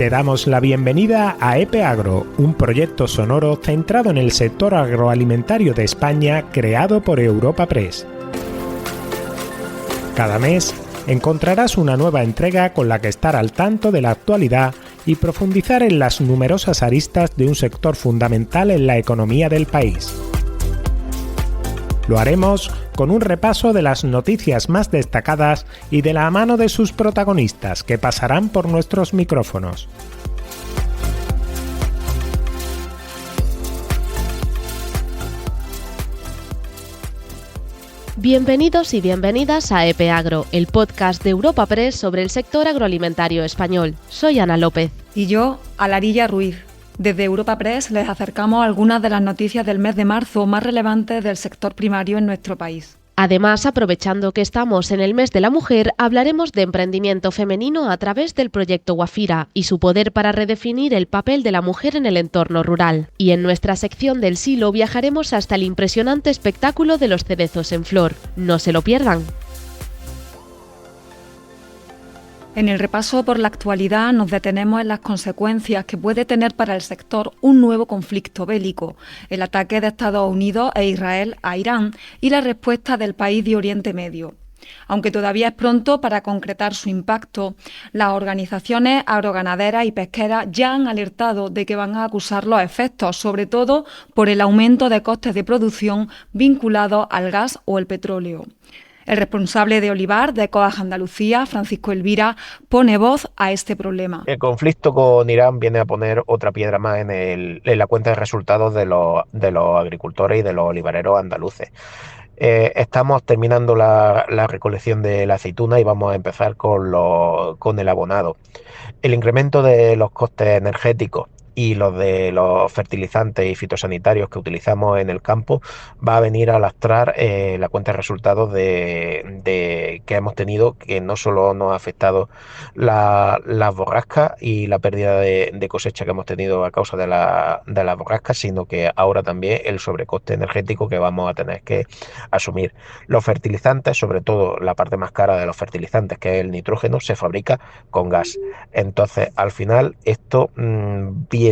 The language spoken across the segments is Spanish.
Te damos la bienvenida a EPEAGRO, un proyecto sonoro centrado en el sector agroalimentario de España creado por Europa Press. Cada mes encontrarás una nueva entrega con la que estar al tanto de la actualidad y profundizar en las numerosas aristas de un sector fundamental en la economía del país. Lo haremos con un repaso de las noticias más destacadas y de la mano de sus protagonistas que pasarán por nuestros micrófonos. Bienvenidos y bienvenidas a EPEAGRO, el podcast de Europa Press sobre el sector agroalimentario español. Soy Ana López. Y yo, Alarilla Ruiz. Desde Europa Press les acercamos algunas de las noticias del mes de marzo más relevantes del sector primario en nuestro país. Además, aprovechando que estamos en el mes de la mujer, hablaremos de emprendimiento femenino a través del proyecto Guafira y su poder para redefinir el papel de la mujer en el entorno rural. Y en nuestra sección del Silo viajaremos hasta el impresionante espectáculo de los cerezos en flor. No se lo pierdan. En el repaso por la actualidad nos detenemos en las consecuencias que puede tener para el sector un nuevo conflicto bélico, el ataque de Estados Unidos e Israel a Irán y la respuesta del país de Oriente Medio. Aunque todavía es pronto para concretar su impacto, las organizaciones agroganaderas y pesqueras ya han alertado de que van a acusar los efectos, sobre todo por el aumento de costes de producción vinculados al gas o el petróleo. El responsable de Olivar, de Coag Andalucía, Francisco Elvira, pone voz a este problema. El conflicto con Irán viene a poner otra piedra más en la cuenta de resultados de los agricultores y de los olivareros andaluces. Estamos terminando la recolección de la aceituna y vamos a empezar con el abonado. El incremento de los costes energéticos y los de los fertilizantes y fitosanitarios que utilizamos en el campo va a venir a lastrar la cuenta de resultados que hemos tenido, que no solo nos ha afectado las borrascas y la pérdida de cosecha que hemos tenido a causa de las borrascas, sino que ahora también el sobrecoste energético que vamos a tener que asumir. Los fertilizantes, sobre todo la parte más cara de los fertilizantes, que es el nitrógeno, se fabrica con gas. Entonces, al final, esto viene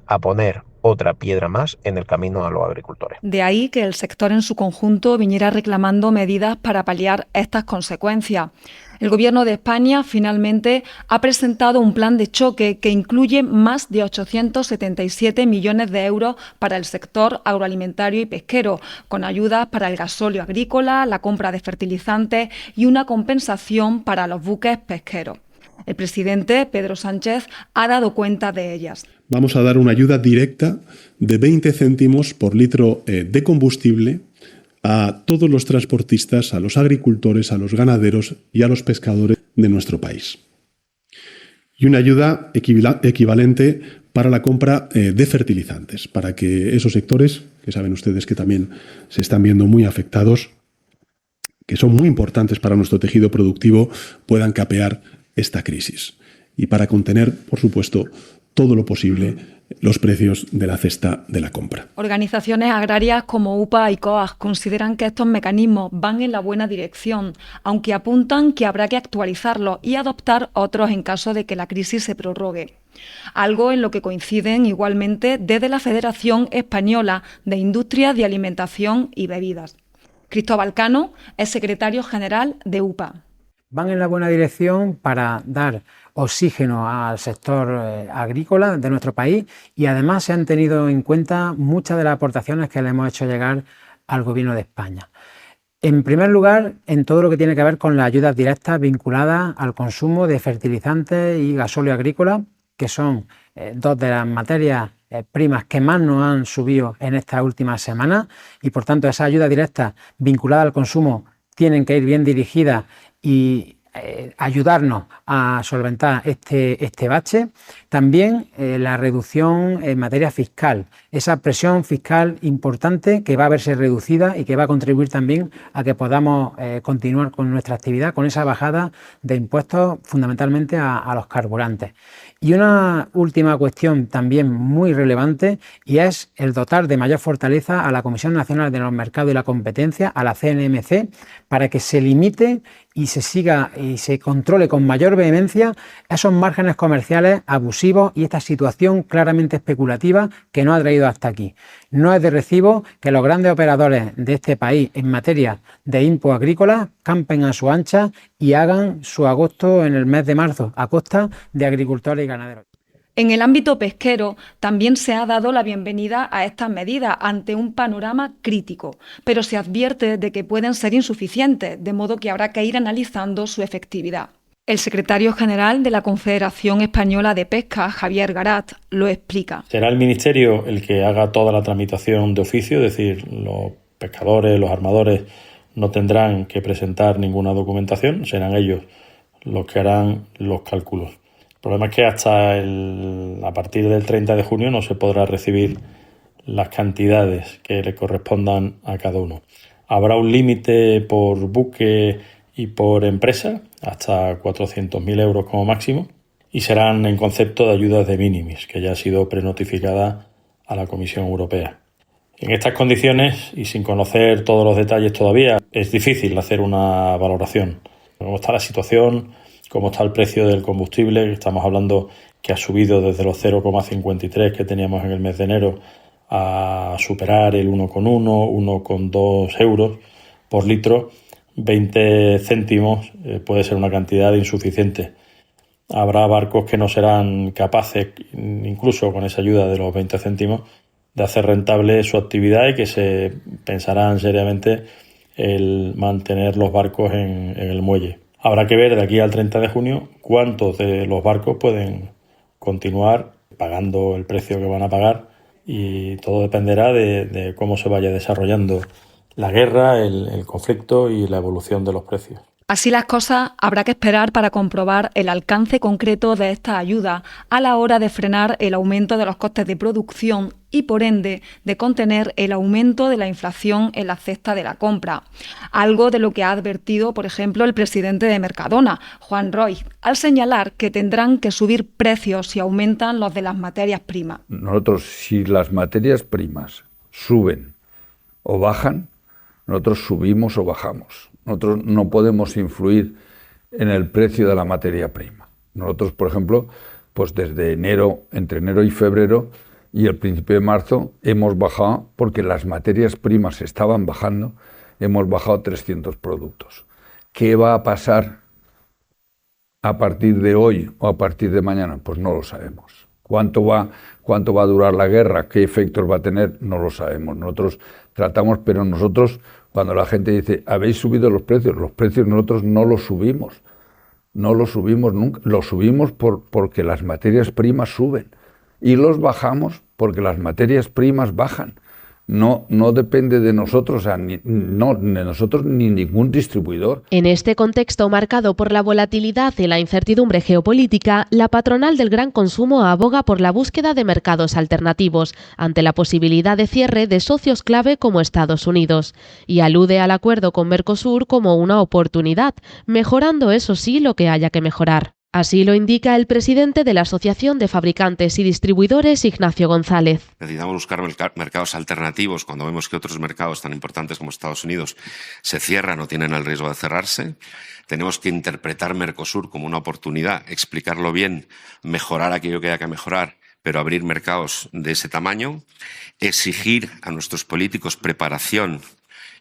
a poner otra piedra más en el camino a los agricultores. De ahí que el sector en su conjunto viniera reclamando medidas para paliar estas consecuencias. El Gobierno de España finalmente ha presentado un plan de choque que incluye más de 877 millones de euros para el sector agroalimentario y pesquero, con ayudas para el gasóleo agrícola, la compra de fertilizantes y una compensación para los buques pesqueros. El presidente, Pedro Sánchez, ha dado cuenta de ellas. Vamos a dar una ayuda directa de 20 céntimos por litro de combustible a todos los transportistas, a los agricultores, a los ganaderos y a los pescadores de nuestro país. Y una ayuda equivalente para la compra de fertilizantes, para que esos sectores, que saben ustedes que también se están viendo muy afectados, que son muy importantes para nuestro tejido productivo, puedan capear esta crisis. Y para contener, por supuesto, todo lo posible los precios de la cesta de la compra. Organizaciones agrarias como UPA y COAG consideran que estos mecanismos van en la buena dirección, aunque apuntan que habrá que actualizarlos y adoptar otros en caso de que la crisis se prorrogue. Algo en lo que coinciden igualmente desde la Federación Española de Industrias de Alimentación y Bebidas. Cristóbal Cano es secretario general de UPA. Van en la buena dirección para dar oxígeno al sector agrícola de nuestro país y además se han tenido en cuenta muchas de las aportaciones que le hemos hecho llegar al Gobierno de España. En primer lugar, en todo lo que tiene que ver con las ayudas directas vinculadas al consumo de fertilizantes y gasóleo agrícola, que son dos de las materias primas que más nos han subido en estas últimas semanas y por tanto esas ayudas directas vinculadas al consumo tienen que ir bien dirigidas y ayudarnos a solventar este bache. También la reducción en materia fiscal, esa presión fiscal importante que va a verse reducida y que va a contribuir también a que podamos continuar con nuestra actividad, con esa bajada de impuestos fundamentalmente a los carburantes. Y una última cuestión también muy relevante y es el dotar de mayor fortaleza a la Comisión Nacional de los Mercados y la Competencia, a la CNMC, para que se limite y se controle con mayor vehemencia esos márgenes comerciales abusivos y esta situación claramente especulativa que nos ha traído hasta aquí. No es de recibo que los grandes operadores de este país en materia de inputs agrícolas campen a su ancha y hagan su agosto en el mes de marzo a costa de agricultores y ganaderos. En el ámbito pesquero también se ha dado la bienvenida a estas medidas ante un panorama crítico, pero se advierte de que pueden ser insuficientes, de modo que habrá que ir analizando su efectividad. El secretario general de la Confederación Española de Pesca, Javier Garat, lo explica. Será el Ministerio el que haga toda la tramitación de oficio, es decir, los pescadores, los armadores no tendrán que presentar ninguna documentación, serán ellos los que harán los cálculos. El problema es que a partir del 30 de junio no se podrá recibir las cantidades que le correspondan a cada uno. Habrá un límite por buque y por empresa, hasta 400.000 euros como máximo, y serán en concepto de ayudas de minimis, que ya ha sido prenotificada a la Comisión Europea. En estas condiciones, y sin conocer todos los detalles todavía, es difícil hacer una valoración. ¿Cómo está la situación? ¿Cómo está el precio del combustible? Estamos hablando que ha subido desde los 0,53 que teníamos en el mes de enero a superar el 1,1, 1,2 euros por litro. 20 céntimos puede ser una cantidad insuficiente. Habrá barcos que no serán capaces, incluso con esa ayuda de los 20 céntimos, de hacer rentable su actividad y que se pensarán seriamente el mantener los barcos en el muelle. Habrá que ver de aquí al 30 de junio cuántos de los barcos pueden continuar pagando el precio que van a pagar y todo dependerá de cómo se vaya desarrollando la guerra, el conflicto y la evolución de los precios. Así las cosas, habrá que esperar para comprobar el alcance concreto de esta ayuda a la hora de frenar el aumento de los costes de producción y, por ende, de contener el aumento de la inflación en la cesta de la compra. Algo de lo que ha advertido, por ejemplo, el presidente de Mercadona, Juan Roig, al señalar que tendrán que subir precios si aumentan los de las materias primas. Nosotros, si las materias primas suben o bajan, nosotros subimos o bajamos. Nosotros no podemos influir en el precio de la materia prima. Nosotros, por ejemplo, pues desde entre enero y febrero y el principio de marzo hemos bajado, porque las materias primas estaban bajando, hemos bajado 300 productos. ¿Qué va a pasar a partir de hoy o a partir de mañana? Pues no lo sabemos. ¿Cuánto va a durar la guerra? ¿Qué efectos va a tener? No lo sabemos. Nosotros tratamos, pero nosotros, cuando la gente dice, habéis subido los precios nosotros no los subimos. No los subimos nunca. Los subimos porque las materias primas suben. Y los bajamos porque las materias primas bajan. No depende de nosotros, de nosotros ni ningún distribuidor. En este contexto marcado por la volatilidad y la incertidumbre geopolítica, la patronal del gran consumo aboga por la búsqueda de mercados alternativos ante la posibilidad de cierre de socios clave como Estados Unidos y alude al acuerdo con Mercosur como una oportunidad, mejorando eso sí lo que haya que mejorar. Así lo indica el presidente de la Asociación de Fabricantes y Distribuidores, Ignacio González. Necesitamos buscar mercados alternativos cuando vemos que otros mercados tan importantes como Estados Unidos se cierran o tienen el riesgo de cerrarse. Tenemos que interpretar Mercosur como una oportunidad, explicarlo bien, mejorar aquello que haya que mejorar, pero abrir mercados de ese tamaño, exigir a nuestros políticos preparación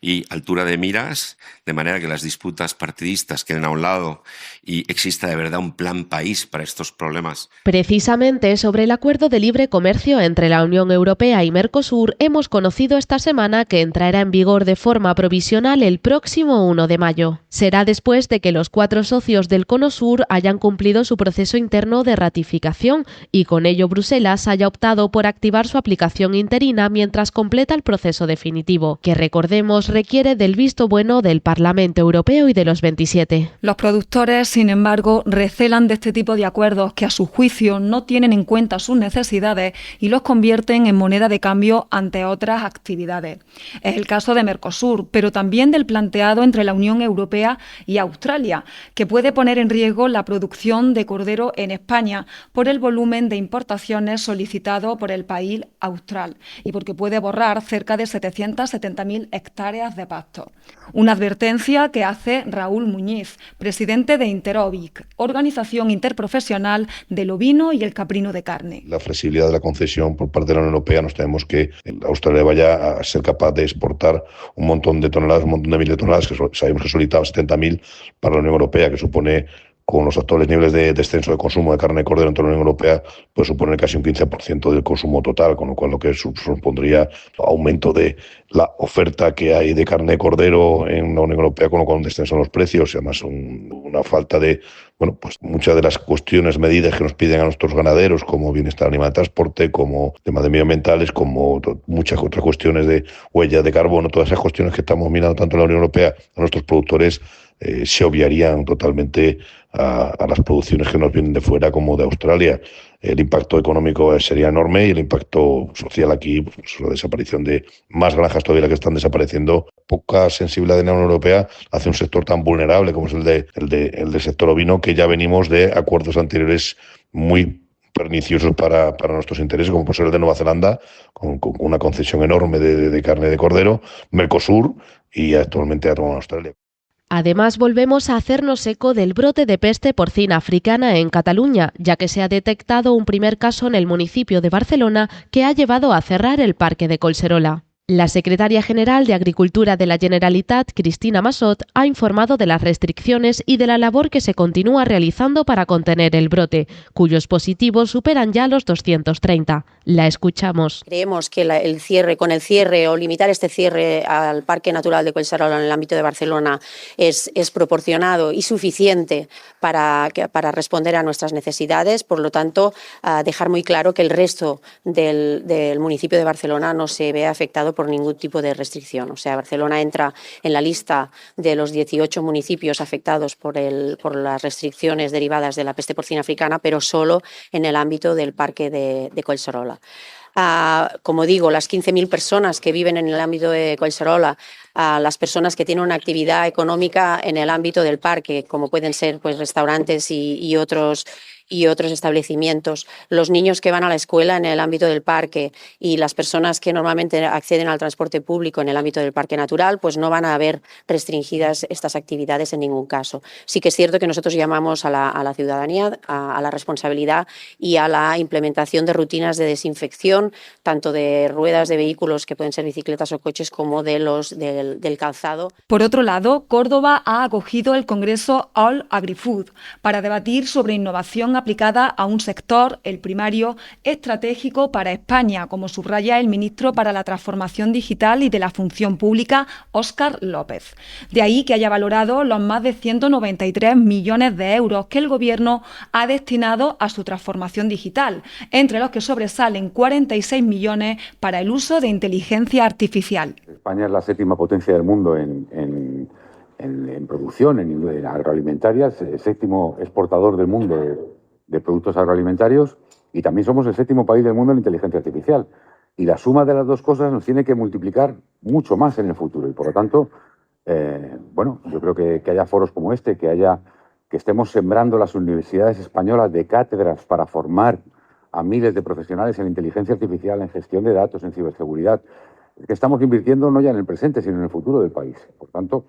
y altura de miras, de manera que las disputas partidistas queden a un lado y exista de verdad un plan país para estos problemas. Precisamente sobre el acuerdo de libre comercio entre la Unión Europea y Mercosur hemos conocido esta semana que entrará en vigor de forma provisional el próximo 1 de mayo. Será después de que los 4 socios del Cono Sur hayan cumplido su proceso interno de ratificación y con ello Bruselas haya optado por activar su aplicación interina mientras completa el proceso definitivo, que recordemos requiere del visto bueno del Parlamento Europeo y de los 27. Los productores, sin embargo, recelan de este tipo de acuerdos que a su juicio no tienen en cuenta sus necesidades y los convierten en moneda de cambio ante otras actividades. Es el caso de Mercosur, pero también del planteado entre la Unión Europea y Australia, que puede poner en riesgo la producción de cordero en España por el volumen de importaciones solicitado por el país austral y porque puede borrar cerca de 770.000 hectáreas hectáreas de pasto. Una advertencia que hace Raúl Muñiz, presidente de Interovic, organización interprofesional del ovino y el caprino de carne. La flexibilidad de la concesión por parte de la Unión Europea nos tememos que Australia vaya a ser capaz de exportar un montón de toneladas, un montón de miles de toneladas, que sabemos que solicitaba 70.000 para la Unión Europea, que supone, con los actuales niveles de descenso de consumo de carne de cordero en toda la Unión Europea, puede suponer casi un 15% del consumo total, con lo cual lo que supondría aumento de la oferta que hay de carne de cordero en la Unión Europea, con lo cual un descenso en los precios y además una falta de, pues muchas de las cuestiones, medidas que nos piden a nuestros ganaderos, como bienestar animal de transporte, como temas de medioambientales, como muchas otras cuestiones de huella de carbono, todas esas cuestiones que estamos mirando tanto en la Unión Europea a nuestros productores, se obviarían totalmente a las producciones que nos vienen de fuera, como de Australia. El impacto económico sería enorme y el impacto social aquí, pues, la desaparición de más granjas todavía que están desapareciendo, poca sensibilidad de la Unión Europea hacia un sector tan vulnerable como es el del sector ovino, que ya venimos de acuerdos anteriores muy perniciosos para nuestros intereses, como puede ser el de Nueva Zelanda, con una concesión enorme de carne de cordero, Mercosur y actualmente a Australia. Además, volvemos a hacernos eco del brote de peste porcina africana en Cataluña, ya que se ha detectado un primer caso en el municipio de Barcelona que ha llevado a cerrar el parque de Collserola. La secretaria general de Agricultura de la Generalitat, Cristina Massot, ha informado de las restricciones y de la labor que se continúa realizando para contener el brote, cuyos positivos superan ya los 230. La escuchamos. Creemos que el cierre o limitar este cierre al Parque Natural de Collserola en el ámbito de Barcelona es proporcionado y suficiente para responder a nuestras necesidades. Por lo tanto, dejar muy claro que el resto del municipio de Barcelona no se ve afectado por ningún tipo de restricción. O sea, Barcelona entra en la lista de los 18 municipios afectados por las restricciones derivadas de la peste porcina africana, pero solo en el ámbito del parque de Collserola. Como digo, las 15.000 personas que viven en el ámbito de Collserola, las personas que tienen una actividad económica en el ámbito del parque, como pueden ser pues restaurantes y otros establecimientos, los niños que van a la escuela en el ámbito del parque y las personas que normalmente acceden al transporte público en el ámbito del parque natural, pues no van a haber restringidas estas actividades en ningún caso. Sí que es cierto que nosotros llamamos a la ciudadanía, a la responsabilidad y a la implementación de rutinas de desinfección, tanto de ruedas de vehículos, que pueden ser bicicletas o coches, como del calzado. Por otro lado, Córdoba ha acogido el Congreso All Agri-Food para debatir sobre innovación aplicada a un sector, el primario, estratégico para España, como subraya el ministro para la Transformación Digital y de la Función Pública, Óscar López. De ahí que haya valorado los más de 193 millones de euros que el Gobierno ha destinado a su transformación digital, entre los que sobresalen 46 millones para el uso de inteligencia artificial. España es la séptima potencia del mundo en producción, en agroalimentaria, el séptimo exportador del mundo de productos agroalimentarios, y también somos el séptimo país del mundo en inteligencia artificial. Y la suma de las dos cosas nos tiene que multiplicar mucho más en el futuro. Y por lo tanto, yo creo que haya foros como este, que estemos sembrando las universidades españolas de cátedras para formar a miles de profesionales en inteligencia artificial, en gestión de datos, en ciberseguridad, que estamos invirtiendo no ya en el presente, sino en el futuro del país. Por tanto,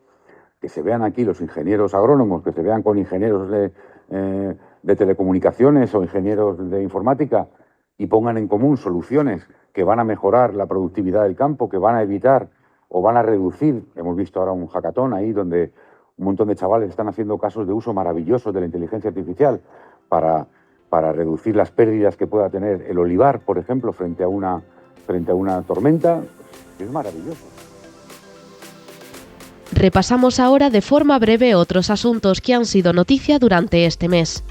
que se vean aquí los ingenieros agrónomos, que se vean con ingenieros de telecomunicaciones o ingenieros de informática y pongan en común soluciones que van a mejorar la productividad del campo, que van a evitar o van a reducir. Hemos visto ahora un hackathon ahí donde un montón de chavales están haciendo casos de uso maravillosos de la inteligencia artificial para reducir las pérdidas que pueda tener el olivar, por ejemplo, frente a una tormenta. Es maravilloso. Repasamos ahora de forma breve otros asuntos que han sido noticia durante este mes.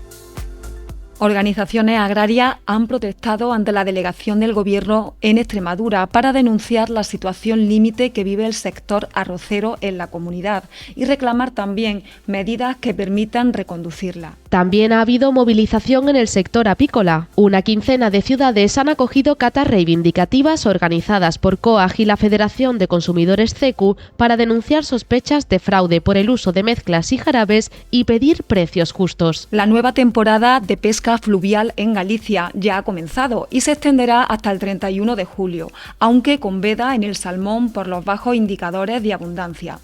Organizaciones agrarias han protestado ante la delegación del Gobierno en Extremadura para denunciar la situación límite que vive el sector arrocero en la comunidad y reclamar también medidas que permitan reconducirla. También ha habido movilización en el sector apícola. Una quincena de ciudades han acogido catas reivindicativas organizadas por COAG y la Federación de Consumidores CECU para denunciar sospechas de fraude por el uso de mezclas y jarabes y pedir precios justos. La nueva temporada de pesca pesca fluvial en Galicia ya ha comenzado y se extenderá hasta el 31 de julio, aunque con veda en el salmón por los bajos indicadores de abundancia.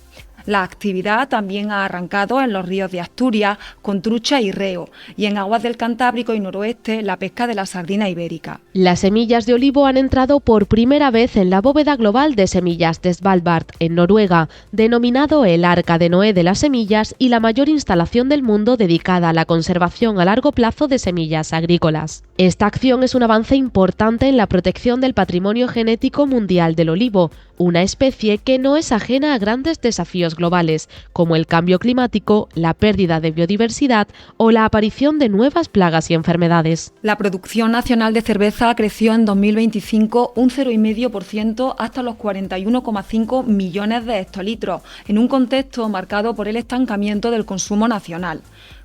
La actividad también ha arrancado en los ríos de Asturias con trucha y reo y en aguas del Cantábrico y noroeste la pesca de la sardina ibérica. Las semillas de olivo han entrado por primera vez en la bóveda global de semillas de Svalbard, en Noruega, denominado el Arca de Noé de las semillas y la mayor instalación del mundo dedicada a la conservación a largo plazo de semillas agrícolas. Esta acción es un avance importante en la protección del patrimonio genético mundial del olivo, una especie que no es ajena a grandes desafíos globales, como el cambio climático, la pérdida de biodiversidad o la aparición de nuevas plagas y enfermedades. La producción nacional de cerveza creció en 2025 un 0,5% hasta los 41,5 millones de hectolitros, en un contexto marcado por el estancamiento del consumo nacional.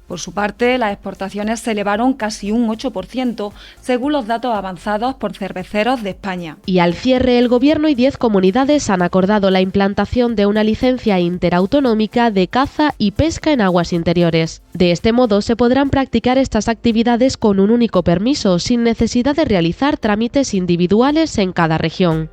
Por su parte, las exportaciones se elevaron casi un 8%, según los datos avanzados por Cerveceros de España. Y al cierre, el Gobierno y 10 comunidades han acordado la implantación de una licencia interautonómica de caza y pesca en aguas interiores. De este modo, se podrán practicar estas actividades con un único permiso, sin necesidad de realizar trámites individuales en cada región.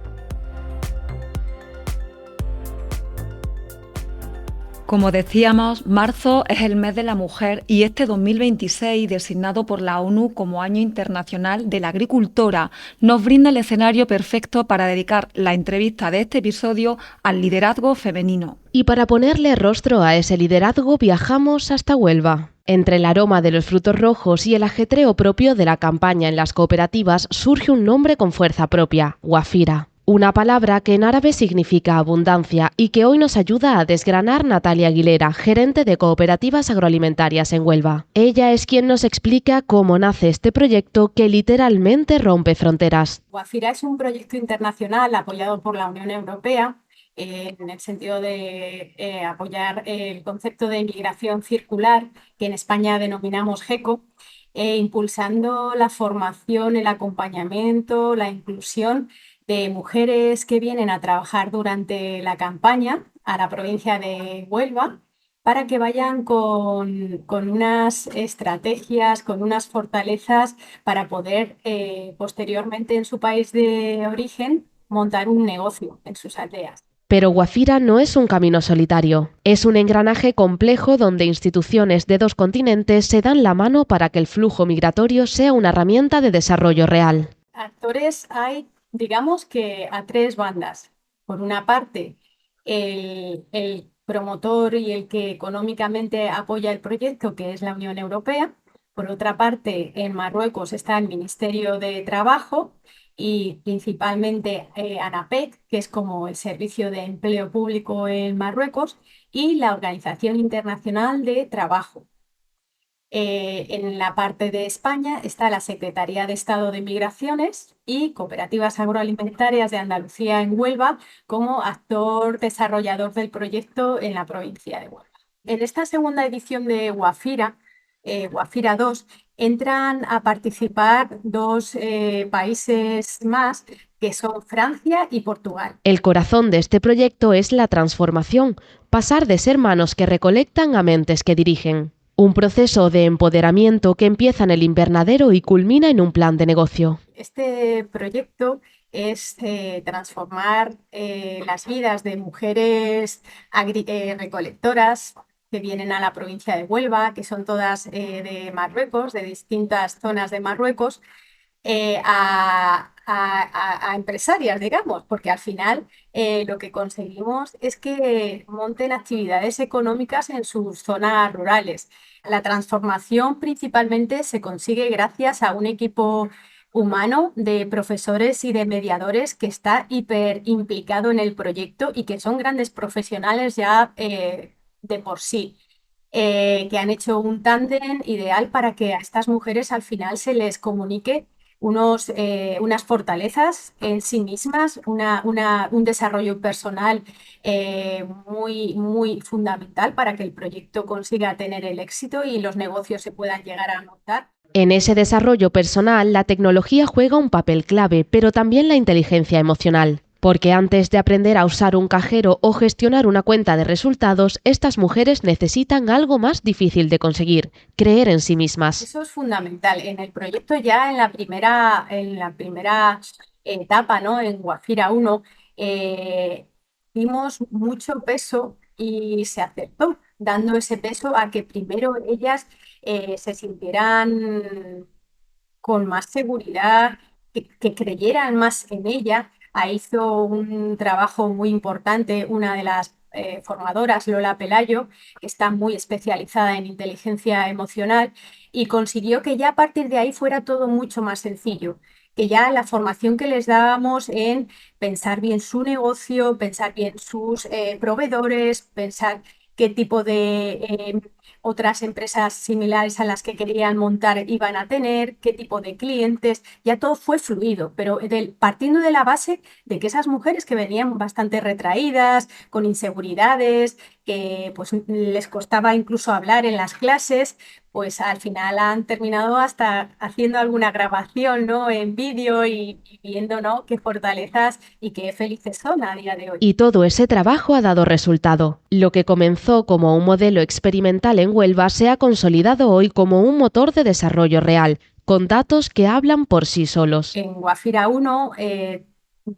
Como decíamos, marzo es el mes de la mujer y este 2026, designado por la ONU como Año Internacional de la Agricultora, nos brinda el escenario perfecto para dedicar la entrevista de este episodio al liderazgo femenino. Y para ponerle rostro a ese liderazgo viajamos hasta Huelva. Entre el aroma de los frutos rojos y el ajetreo propio de la campaña en las cooperativas surge un nombre con fuerza propia, Guafira. Una palabra que en árabe significa abundancia y que hoy nos ayuda a desgranar Natalia Aguilera, gerente de cooperativas agroalimentarias en Huelva. Ella es quien nos explica cómo nace este proyecto que literalmente rompe fronteras. Guafira es un proyecto internacional apoyado por la Unión Europea en el sentido de apoyar el concepto de migración circular, que en España denominamos GECO, impulsando la formación, el acompañamiento, la inclusión de mujeres que vienen a trabajar durante la campaña a la provincia de Huelva para que vayan con unas estrategias, con unas fortalezas para poder posteriormente en su país de origen montar un negocio en sus aldeas. Pero Guafira no es un camino solitario, es un engranaje complejo donde instituciones de 2 continentes se dan la mano para que el flujo migratorio sea una herramienta de desarrollo real. Actores hay, digamos que a 3 bandas. Por una parte, el promotor y el que económicamente apoya el proyecto, que es la Unión Europea. Por otra parte, en Marruecos está el Ministerio de Trabajo y principalmente ANAPEC, que es como el Servicio de Empleo Público en Marruecos, y la Organización Internacional de Trabajo. En la parte de España está la Secretaría de Estado de Migraciones y Cooperativas Agroalimentarias de Andalucía en Huelva como actor desarrollador del proyecto en la provincia de Huelva. En esta segunda edición de Guafira, Guafira 2, entran a participar 2 países más, que son Francia y Portugal. El corazón de este proyecto es la transformación, pasar de ser manos que recolectan a mentes que dirigen. Un proceso de empoderamiento que empieza en el invernadero y culmina en un plan de negocio. Este proyecto es transformar las vidas de mujeres recolectoras que vienen a la provincia de Huelva, que son todas de Marruecos, de distintas zonas de Marruecos, a empresarias, digamos, porque al final lo que conseguimos es que monten actividades económicas en sus zonas rurales. La transformación principalmente se consigue gracias a un equipo humano de profesores y de mediadores que está hiper implicado en el proyecto y que son grandes profesionales ya de por sí. Que han hecho un tándem ideal para que a estas mujeres al final se les comunique unas fortalezas en sí mismas, un desarrollo personal muy fundamental para que el proyecto consiga tener el éxito y los negocios se puedan llegar a montar. En ese desarrollo personal, la tecnología juega un papel clave, pero también la inteligencia emocional. Porque antes de aprender a usar un cajero o gestionar una cuenta de resultados, estas mujeres necesitan algo más difícil de conseguir: creer en sí mismas. Eso es fundamental. En el proyecto ya en la primera etapa, ¿no? En Guafira 1, dimos mucho peso y se aceptó, dando ese peso a que primero ellas se sintieran con más seguridad, que creyeran más en ella. Ahí hizo un trabajo muy importante una de las formadoras, Lola Pelayo, que está muy especializada en inteligencia emocional, y consiguió que ya a partir de ahí fuera todo mucho más sencillo, que ya la formación que les dábamos en pensar bien su negocio, pensar bien sus proveedores, pensar qué tipo de otras empresas similares a las que querían montar iban a tener, qué tipo de clientes, ya todo fue fluido, pero partiendo de la base de que esas mujeres que venían bastante retraídas, con inseguridades, que pues les costaba incluso hablar en las clases, pues al final han terminado hasta haciendo alguna grabación, ¿no?, en vídeo y viendo, ¿no?, qué fortalezas y qué felices son a día de hoy. Y todo ese trabajo ha dado resultado. Lo que comenzó como un modelo experimental en Huelva se ha consolidado hoy como un motor de desarrollo real, con datos que hablan por sí solos. En Guafira 1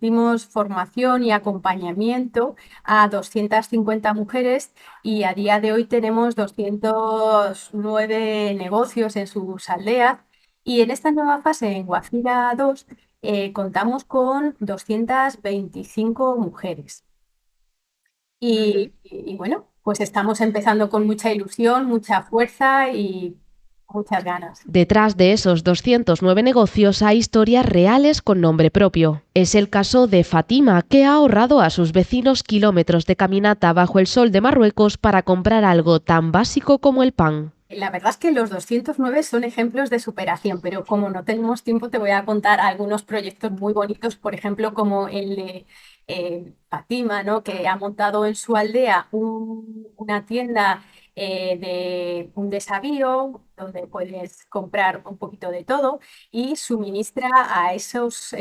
dimos formación y acompañamiento a 250 mujeres y a día de hoy tenemos 209 negocios en sus aldeas, y en esta nueva fase en Guafira 2 contamos con 225 mujeres. Y bueno, pues estamos empezando con mucha ilusión, mucha fuerza y muchas ganas. Detrás de esos 209 negocios hay historias reales con nombre propio. Es el caso de Fátima, que ha ahorrado a sus vecinos kilómetros de caminata bajo el sol de Marruecos para comprar algo tan básico como el pan. La verdad es que los 209 son ejemplos de superación, pero como no tenemos tiempo te voy a contar algunos proyectos muy bonitos, por ejemplo, como el de Fátima, ¿no?, que ha montado en su aldea una tienda de un desavío donde puedes comprar un poquito de todo y suministra a esos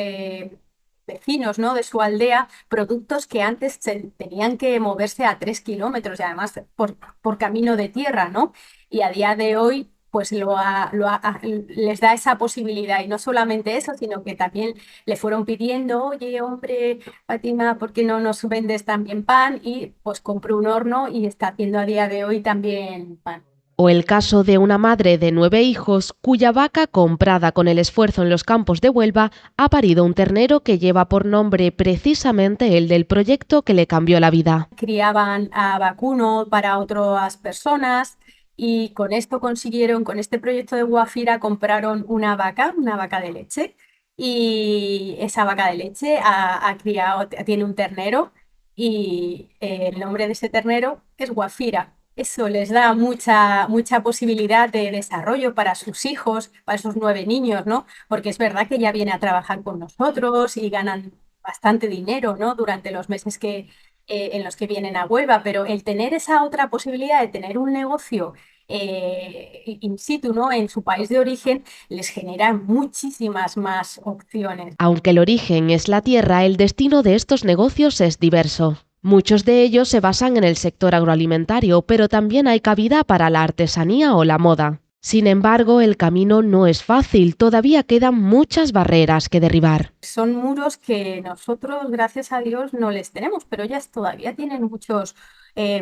vecinos, ¿no?, de su aldea productos que antes tenían que moverse a 3 kilómetros y además por camino de tierra, ¿no? Y a día de hoy pues les da esa posibilidad, y no solamente eso, sino que también le fueron pidiendo: oye, hombre, Fátima, ¿por qué no nos vendes también pan? Y pues compró un horno y está haciendo a día de hoy también pan. O el caso de una madre de 9 hijos cuya vaca, comprada con el esfuerzo en los campos de Huelva, ha parido un ternero que lleva por nombre precisamente el del proyecto que le cambió la vida. Criaban a vacuno para otras personas y con esto consiguieron, con este proyecto de Guafira, compraron una vaca de leche, y esa vaca de leche tiene un ternero y el nombre de ese ternero es Guafira. Eso les da mucha posibilidad de desarrollo para sus hijos, para esos 9 niños, ¿no? Porque es verdad que ya viene a trabajar con nosotros y ganan bastante dinero, ¿no?, durante los meses en los que vienen a Huelva, pero el tener esa otra posibilidad de tener un negocio in situ, ¿no?, en su país de origen, les genera muchísimas más opciones. Aunque el origen es la tierra, el destino de estos negocios es diverso. Muchos de ellos se basan en el sector agroalimentario, pero también hay cabida para la artesanía o la moda. Sin embargo, el camino no es fácil, todavía quedan muchas barreras que derribar. Son muros que nosotros, gracias a Dios, no les tenemos, pero ellas todavía tienen muchos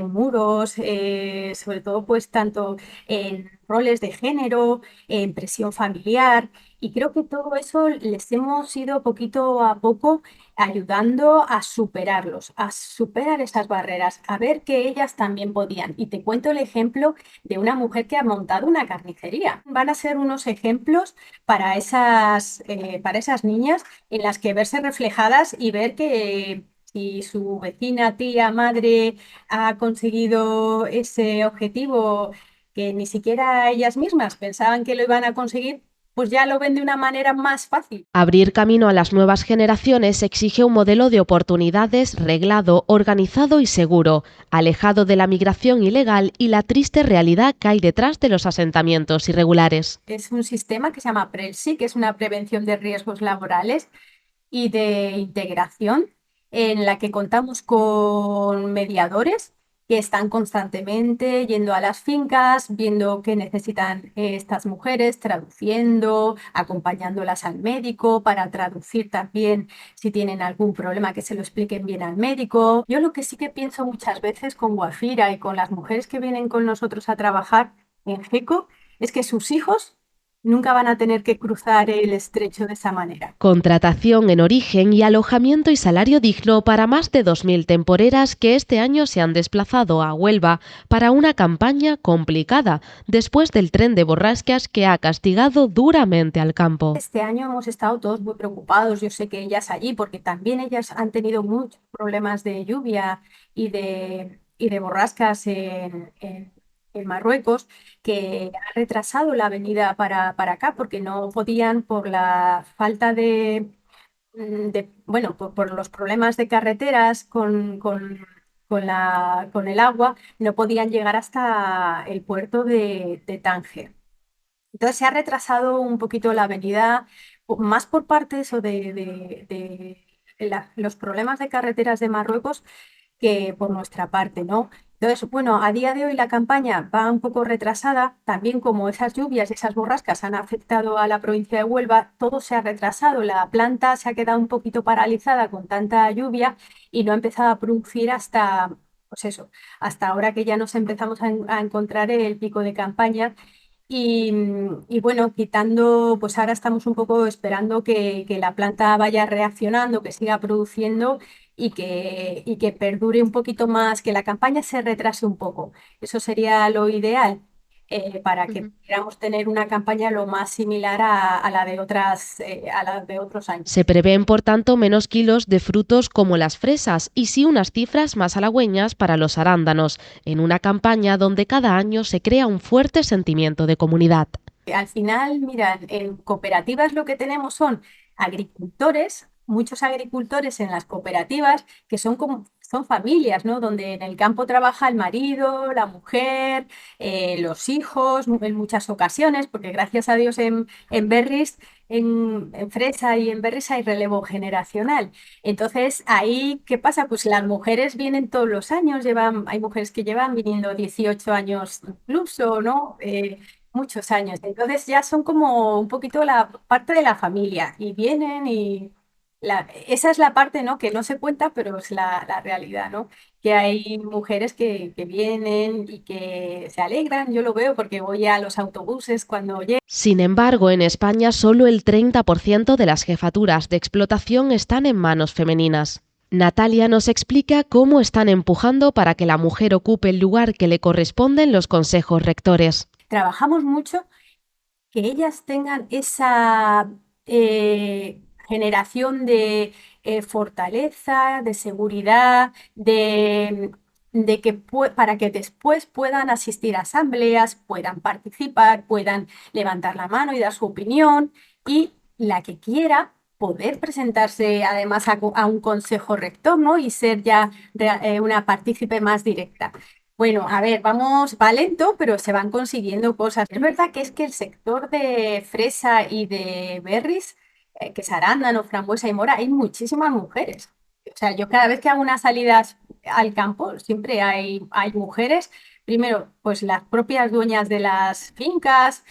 muros, sobre todo pues tanto en roles de género, en presión familiar, y creo que todo eso les hemos ido poquito a poco ayudando a superarlos, a superar esas barreras, a ver que ellas también podían. Y te cuento el ejemplo de una mujer que ha montado una carnicería. Van a ser unos ejemplos para esas niñas en las que verse reflejadas y ver que si su vecina, tía, madre ha conseguido ese objetivo que ni siquiera ellas mismas pensaban que lo iban a conseguir, pues ya lo ven de una manera más fácil. Abrir camino a las nuevas generaciones exige un modelo de oportunidades reglado, organizado y seguro, alejado de la migración ilegal y la triste realidad que hay detrás de los asentamientos irregulares. Es un sistema que se llama PRELSI, que es una prevención de riesgos laborales y de integración, en la que contamos con mediadores que están constantemente yendo a las fincas, viendo qué necesitan estas mujeres, traduciendo, acompañándolas al médico para traducir también si tienen algún problema, que se lo expliquen bien al médico. Yo lo que sí que pienso muchas veces con Guafira y con las mujeres que vienen con nosotros a trabajar en GECO es que sus hijos nunca van a tener que cruzar el estrecho de esa manera. Contratación en origen y alojamiento y salario digno para más de 2.000 temporeras que este año se han desplazado a Huelva para una campaña complicada después del tren de borrascas que ha castigado duramente al campo. Este año hemos estado todos muy preocupados, yo sé que ellas allí, porque también ellas han tenido muchos problemas de lluvia y de borrascas en Marruecos, que ha retrasado la venida para acá porque no podían por la falta bueno, por los problemas de carreteras con el agua, no podían llegar hasta el puerto de Tánger. Entonces se ha retrasado un poquito la venida, más por parte eso de los problemas de carreteras de Marruecos que por nuestra parte, ¿no? Entonces, bueno, a día de hoy la campaña va un poco retrasada, también como esas lluvias y esas borrascas han afectado a la provincia de Huelva, todo se ha retrasado, la planta se ha quedado un poquito paralizada con tanta lluvia y no ha empezado a producir hasta, pues eso, hasta ahora que ya nos empezamos a encontrar el pico de campaña. Y bueno, quitando, pues ahora estamos un poco esperando que la planta vaya reaccionando, que siga produciendo y que perdure un poquito más, que la campaña se retrase un poco. Eso sería lo ideal para que pudiéramos tener una campaña lo más similar a la de otros años. Se prevén, por tanto, menos kilos de frutos como las fresas y sí unas cifras más halagüeñas para los arándanos, en una campaña donde cada año se crea un fuerte sentimiento de comunidad. Al final, mira, en cooperativas lo que tenemos son agricultores, muchos agricultores en las cooperativas que son familias, ¿no? Donde en el campo trabaja el marido, la mujer, los hijos, en muchas ocasiones, porque gracias a Dios en Berris, en Fresa y en Berris hay relevo generacional. Entonces, ahí, ¿qué pasa? Pues las mujeres vienen todos los años, hay mujeres que llevan viniendo 18 años incluso, ¿no? Muchos años. Entonces ya son como un poquito la parte de la familia y vienen y esa es la parte, ¿no? Que no se cuenta, pero es la realidad, ¿no? Que hay mujeres que vienen y que se alegran, yo lo veo porque voy a los autobuses cuando llegan. Sin embargo, en España solo el 30% de las jefaturas de explotación están en manos femeninas. Natalia nos explica cómo están empujando para que la mujer ocupe el lugar que le corresponde en los consejos rectores. Trabajamos mucho que ellas tengan esa generación de fortaleza, de seguridad, para que después puedan asistir a asambleas, puedan participar, puedan levantar la mano y dar su opinión, y la que quiera poder presentarse además a un consejo rector, ¿no? Y ser ya una partícipe más directa. Bueno, a ver, va lento, pero se van consiguiendo cosas. Es verdad que el sector de fresa y de berries, que es arándano, frambuesa y mora, hay muchísimas mujeres. O sea, yo cada vez que hago unas salidas al campo, siempre hay mujeres. Primero, pues las propias dueñas de las fincas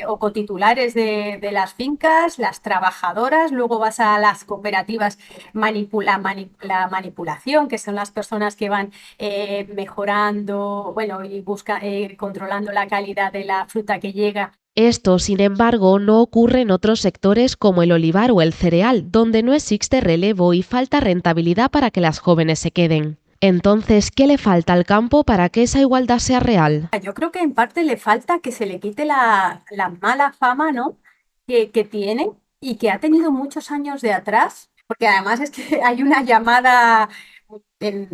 o cotitulares de las fincas, las trabajadoras, luego vas a las cooperativas, la manipulación, que son las personas que van mejorando, bueno, y controlando la calidad de la fruta que llega. Esto, sin embargo, no ocurre en otros sectores como el olivar o el cereal, donde no existe relevo y falta rentabilidad para que las jóvenes se queden. Entonces, ¿qué le falta al campo para que esa igualdad sea real? Yo creo que en parte le falta que se le quite la mala fama, ¿no? que tiene y que ha tenido muchos años de atrás, porque además es que hay una llamada en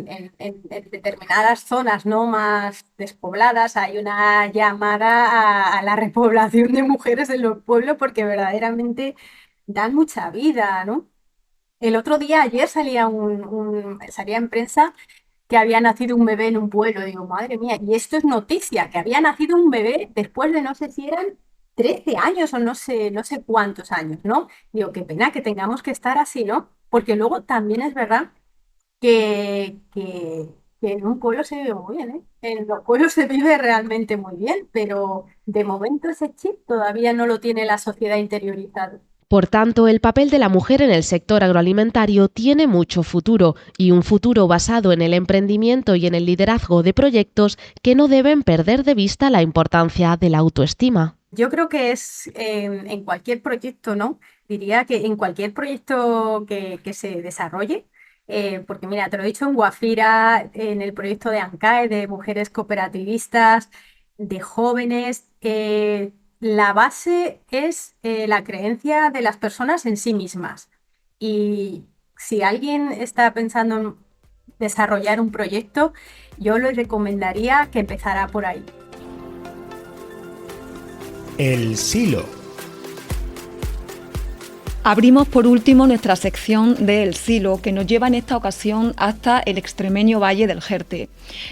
determinadas zonas no más despobladas, hay una llamada a la repoblación de mujeres en los pueblos porque verdaderamente dan mucha vida, ¿no? El otro día, ayer, salía en prensa que había nacido un bebé en un pueblo. Digo, madre mía, y esto es noticia, que había nacido un bebé después de no sé si eran 13 años o no sé cuántos años, ¿no? Digo, qué pena que tengamos que estar así, ¿no? Porque luego también es verdad que en un pueblo se vive muy bien, ¿eh? En los pueblos se vive realmente muy bien, pero de momento ese chip todavía no lo tiene la sociedad interiorizado. Por tanto, el papel de la mujer en el sector agroalimentario tiene mucho futuro, y un futuro basado en el emprendimiento y en el liderazgo de proyectos que no deben perder de vista la importancia de la autoestima. Yo creo que es en cualquier proyecto, ¿no? Diría que en cualquier proyecto que se desarrolle, porque mira, te lo he dicho en Guafira, en el proyecto de ANCAE, de mujeres cooperativistas, de jóvenes, la base es la creencia de las personas en sí mismas. Y si alguien está pensando en desarrollar un proyecto, yo le recomendaría que empezara por ahí. El silo. Abrimos por último nuestra sección de El Silo, que nos lleva en esta ocasión hasta el extremeño Valle del Jerte.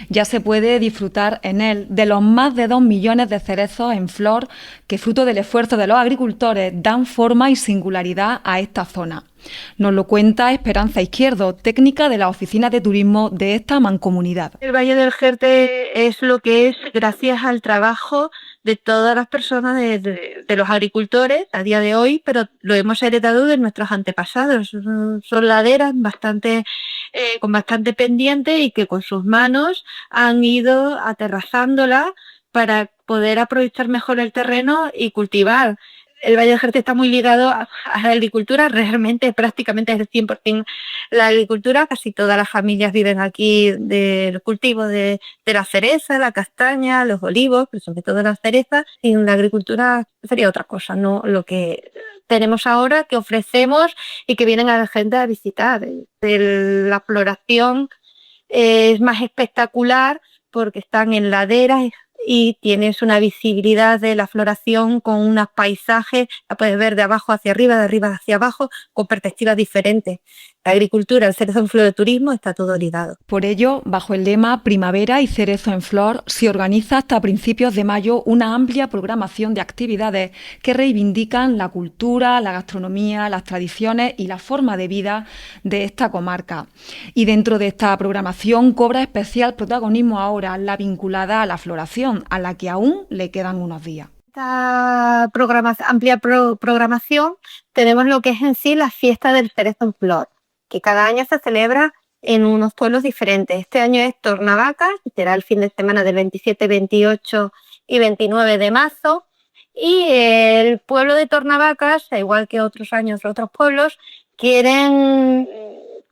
Ya se puede disfrutar en él de los más de 2 millones de cerezos en flor que, fruto del esfuerzo de los agricultores, dan forma y singularidad a esta zona. Nos lo cuenta Esperanza Izquierdo, técnica de la Oficina de Turismo de esta mancomunidad. El Valle del Jerte es lo que es gracias al trabajo de todas las personas, de los agricultores a día de hoy, pero lo hemos heredado de nuestros antepasados. Son laderas con bastante pendiente y que con sus manos han ido aterrazándola para poder aprovechar mejor el terreno y cultivar. El Valle del Jerte está muy ligado a la agricultura, realmente prácticamente es el 100% la agricultura. Casi todas las familias viven aquí del cultivo de la cereza, la castaña, los olivos, pero sobre todo la cereza. Y la agricultura sería otra cosa, no lo que tenemos ahora, que ofrecemos y que vienen a la gente a visitar. La floración es más espectacular porque están en laderas y tienes una visibilidad de la floración con unos paisajes, la puedes ver de abajo hacia arriba, de arriba hacia abajo, con perspectivas diferentes. La agricultura, el cerezo en flor, de turismo, está todo ligado. Por ello, bajo el lema Primavera y Cerezo en Flor, se organiza hasta principios de mayo una amplia programación de actividades que reivindican la cultura, la gastronomía, las tradiciones y la forma de vida de esta comarca. Y dentro de esta programación cobra especial protagonismo ahora la vinculada a la floración, a la que aún le quedan unos días. Esta amplia programación tenemos lo que es en sí la fiesta del cerezo en flor, que cada año se celebra en unos pueblos diferentes. Este año es Tornavacas, será el fin de semana del 27, 28 y 29 de marzo. Y el pueblo de Tornavacas, igual que otros años otros pueblos, quieren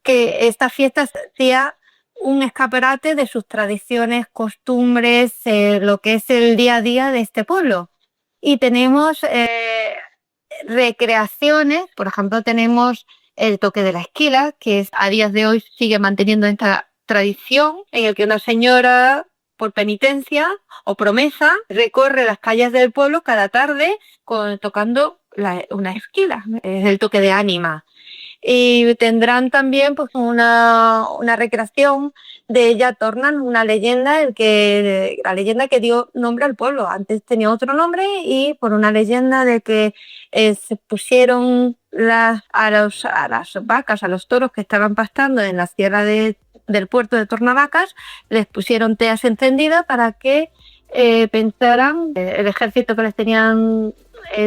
que esta fiesta sea un escaparate de sus tradiciones, costumbres, lo que es el día a día de este pueblo. Y tenemos recreaciones, por ejemplo, tenemos el toque de la esquila, que a días de hoy sigue manteniendo esta tradición, en el que una señora, por penitencia o promesa, recorre las calles del pueblo cada tarde tocando una esquila, es el toque de ánima. Y tendrán también pues una recreación de ella, tornan una leyenda, la leyenda que dio nombre al pueblo. Antes tenía otro nombre y por una leyenda de que se pusieron a las vacas, a los toros que estaban pastando en la sierra del puerto de Tornavacas, les pusieron teas encendidas para que pensaran el ejército que les tenían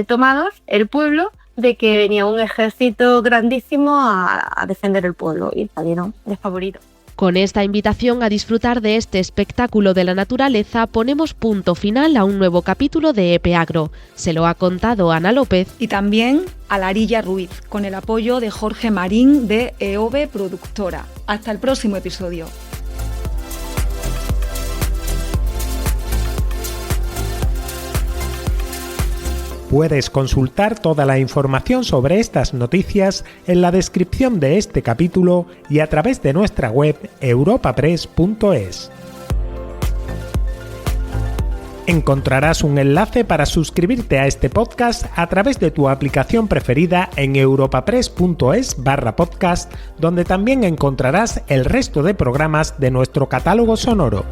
tomados, el pueblo, de que venía un ejército grandísimo a defender el pueblo y salieron desfavoridos. Con esta invitación a disfrutar de este espectáculo de la naturaleza ponemos punto final a un nuevo capítulo de EPEAGRO. Se lo ha contado Ana López y también a Larilla Ruiz, con el apoyo de Jorge Marín de EOBE Productora. Hasta el próximo episodio. Puedes consultar toda la información sobre estas noticias en la descripción de este capítulo y a través de nuestra web europapress.es. Encontrarás un enlace para suscribirte a este podcast a través de tu aplicación preferida en europapress.es/podcast, donde también encontrarás el resto de programas de nuestro catálogo sonoro.